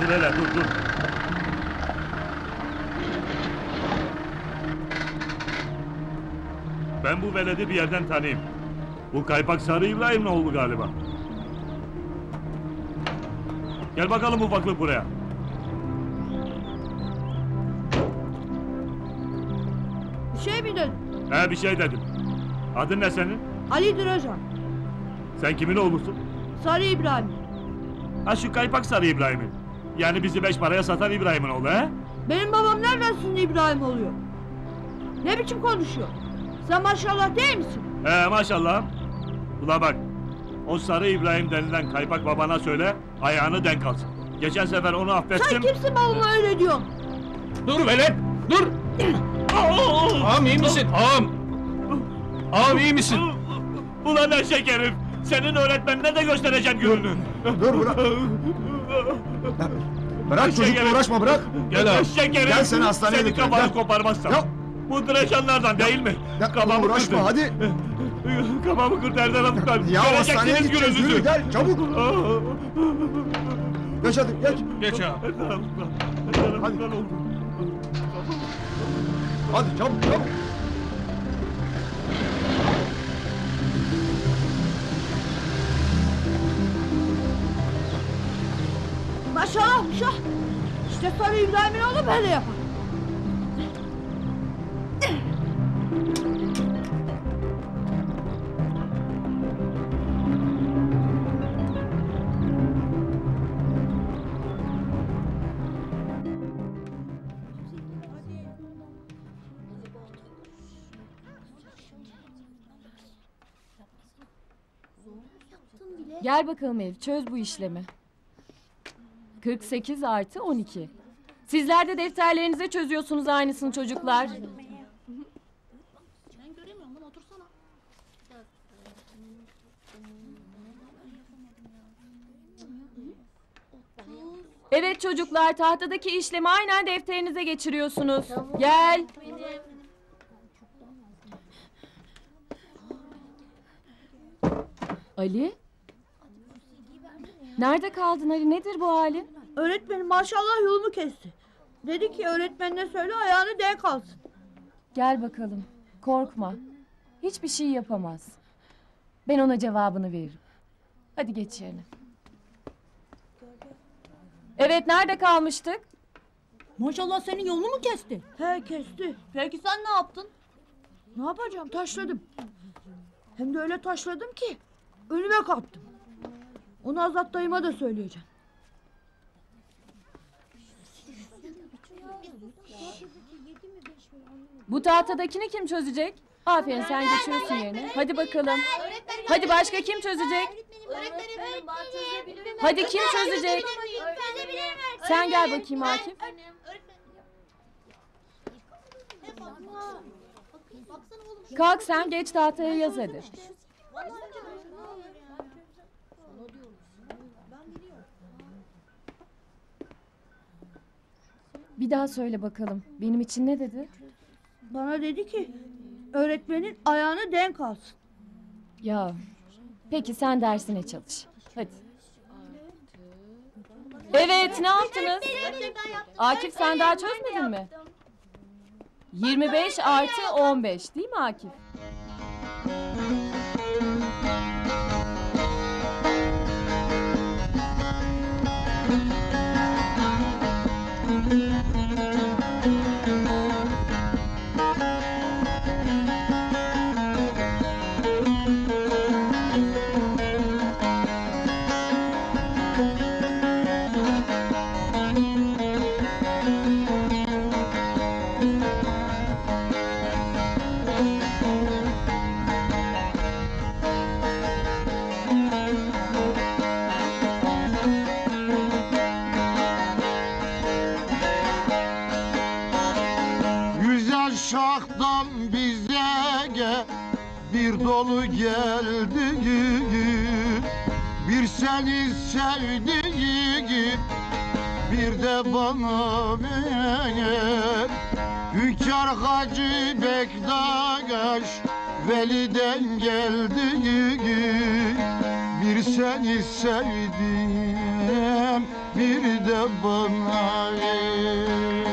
Dur hele dur. Ben bu veledi bir yerden tanıyayım. Bu kaypak Sarı İbrahim'in oğlu galiba. Gel bakalım ufaklık buraya. Bir şey mi dedin? He bir şey dedim. Adın ne senin? Ali Diracan. Sen kimin oğlusun? Sarı İbrahim. Ha şu kaypak Sarı İbrahim'in. Yani bizi 5 paraya satan İbrahim'in oğlu he? Benim babam nereden sizin İbrahim oluyor? Ne biçim konuşuyor? Sen maşallah değil misin? He maşallah. Ula bak. O Sarı İbrahim denilen kaypak babana söyle, ayağını denk alsın. Geçen sefer onu affettim. Sen kimsin babama öyle diyorsun? Dur velet, dur! Ağam iyi misin? Ağam! Ağam iyi misin? Ulan eşek herif! Senin öğretmenine de göstereceğim gününü. Dur bırak. Bırak çocukla uğraşma bırak. Gel ağam. Eşek herif! Gel seni hastaneye Seni götürelim, kafanı gel. koparmazsam. Ya. Bu Dracanlardan değil mi? Ya, Kafamı uğraşma, kırdın. hadi. Kafamı kırdı Erdal Afgan. Ya hastaneye gideceğiz, gününüzü. yürü gel çabuk. Geç hadi geç. Geç ağam. Erdal Afgan. Erdal Hadi. Afgan oldu. Hadi çabuk çabuk. Maşallahmış ha. İşte Sarı İbrahim'in oğlu böyle yapar. Gel bakalım Elif, çöz bu işlemi. 48 artı 12. Sizler de defterlerinize çözüyorsunuz aynısını çocuklar. Evet çocuklar, tahtadaki işlemi aynen defterinize geçiriyorsunuz. Gel. Ali? Nerede kaldın Ali? Nedir bu halin? Öğretmenim maşallah yolumu kesti. Dedi ki öğretmenine söyle ayağını denk alsın. Gel bakalım. Korkma. Hiçbir şey yapamaz. Ben ona cevabını veririm. Hadi geç yerine. Evet, nerede kalmıştık? Maşallah senin yolunu mu kesti? He kesti. Peki sen ne yaptın? Ne yapacağım, taşladım. Hem de öyle taşladım ki önüme kaptım. Onu Azat dayıma da söyleyeceğim. Bu tahtadakini kim çözecek? Aferin, sen geçiyorsun yerine. Hadi bakalım. Hadi başka kim çözecek? Hadi kim çözecek? Sen gel bakayım Akif. Kalk sen, geç tahtaya yaz hadi. Bir daha söyle bakalım. Benim için ne dedi? Bana dedi ki öğretmenin ayağını denk alsın. Ya, peki sen dersine çalış. Hadi. Evet, ne yaptınız? Akif sen daha çözmedin mi? 25 artı 15 değil mi Akif? Güzel şahtan bize bir dolu geldi, bir seni sevdiği bir de bana ver. Hünkâr Hacı Bektaş Veli'den geldi, bir seni sevdim bir de bana ver.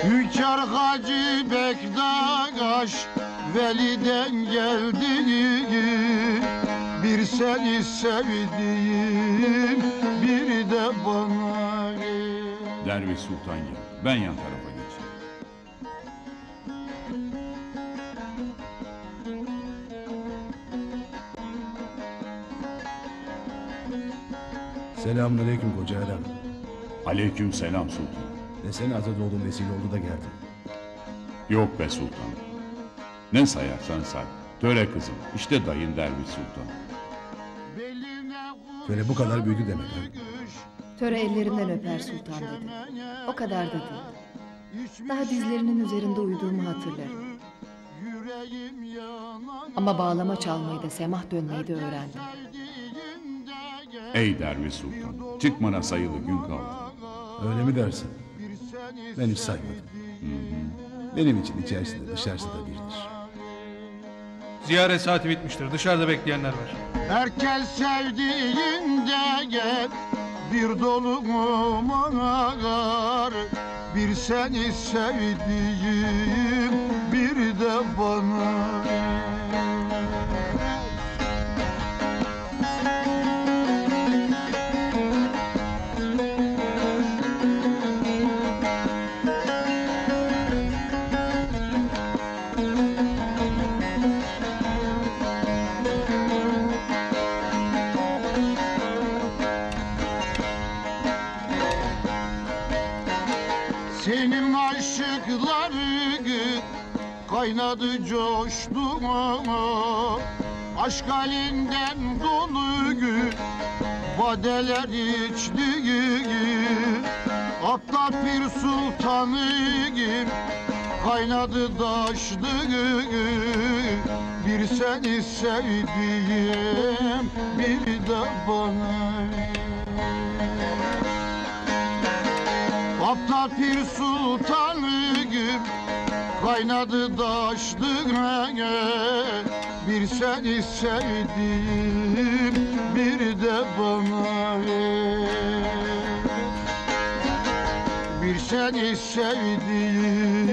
Hünkâr Hacı Bektaş Veli'den geldi, bir seni sevdiğim bir de bana ver. Derviş Sultan gel. Ben yan tarafa geçeyim. Selamünaleyküm koca adam. Aleyküm selam sultan. Desene Atadoğlu'nun vesile oldu da geldim. Yok be sultan. Ne sayarsan say. Töre kızım. İşte dayın Derviş Sultan. Böyle bu kadar büyüdü demek ha. Töre ellerinden öper sultan dedi. O kadar da değil. Daha dizlerinin üzerinde uyuduğumu hatırlarım. Ama bağlama çalmayı da semah dönmeyi de öğrendim. Ey Derviş Sultan. Çıkmana sayılı gün kaldı. Öyle mi dersin? Ben hiç saymadım. Benim için içerisinde dışarısı da birdir. Ziyaret saati bitmiştir. Dışarıda bekleyenler var. Herkes sevdiğinde gel, bir dolu mumalar, bir seni sevdiğim bir de bana. Senin aşıkları kaynadı coştu, aşk halinden dolu badeler içti. Hatta bir sultanı kaynadı taştı, bir seni sevdiğim bir de bana. Aptal bir sultanım kaynadı taştı, bir seni sevdiğim bir de bana ver. Bir seni sevdiğim